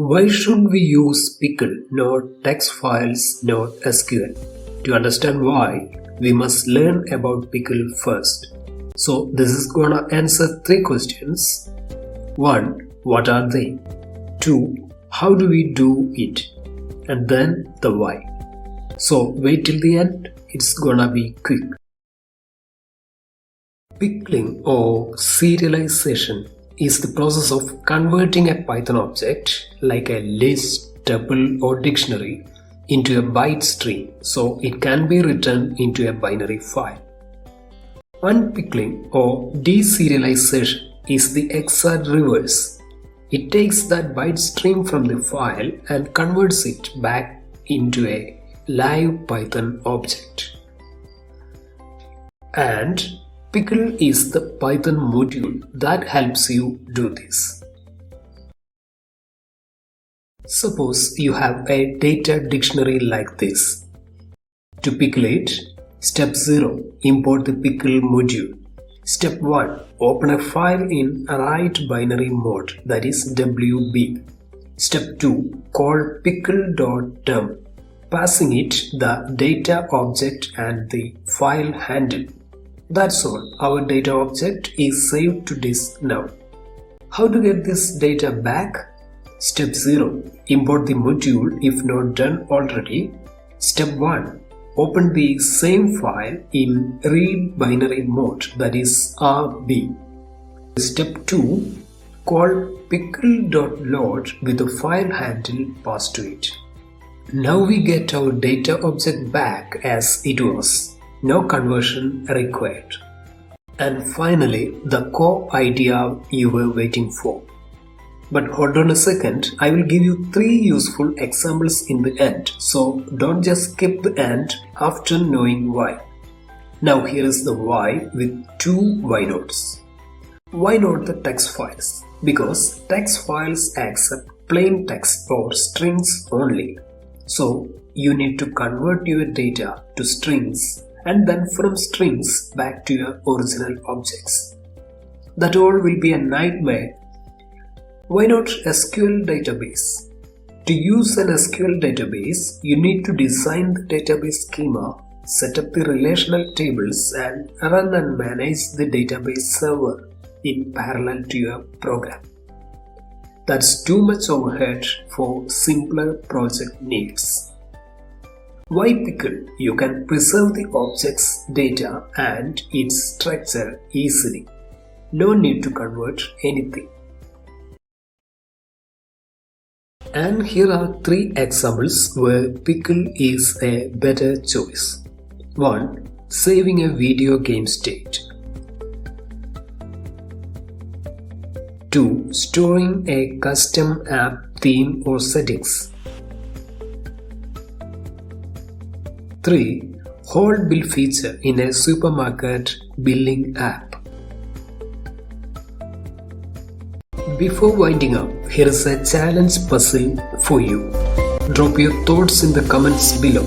Why should we use Pickle, not text files, not SQL? To understand why, we must learn about Pickle first. So this is gonna answer 3 questions. 1. What are they? 2. How do we do it? And then the why. So wait till the end, it's gonna be quick. Pickling or serialization is the process of converting a Python object like a list, tuple or dictionary into a byte string so it can be written into a binary file. Unpickling or deserialization is the exact reverse. It takes that byte string from the file and converts it back into a live Python object. And Pickle is the Python module that helps you do this. Suppose you have a data dictionary like this. To pickle it, Step 0. Import the Pickle module. Step 1. Open a file in write binary mode, that is WB. Step 2. Call pickle.term, passing it the data object and the file handle. That's all, our data object is saved to disk now. How to get this data back? Step 0. Import the module if not done already. Step 1. Open the same file in read binary mode, that is RB. Step 2. Call pickle.load with the file handle passed to it. Now we get our data object back as it was. No conversion required. And finally, the core idea you were waiting for. But hold on a second, I will give you 3 useful examples in the end, so don't just skip the end after knowing why. Now here is the why with 2 why notes. Why not the text files? Because text files accept plain text or strings only. So you need to convert your data to strings and then from strings back to your original objects. That all will be a nightmare. Why not SQL database? To use an SQL database, you need to design the database schema, set up the relational tables and run and manage the database server in parallel to your program. That's too much overhead for simpler project needs. Why Pickle? You can preserve the object's data and its structure easily. No need to convert anything. And here are 3 examples where Pickle is a better choice. 1. Saving a video game state. 2. Storing a custom app theme or settings. 3. Hold bill feature in a supermarket billing app. Before winding up, here is a challenge puzzle for you. Drop your thoughts in the comments below.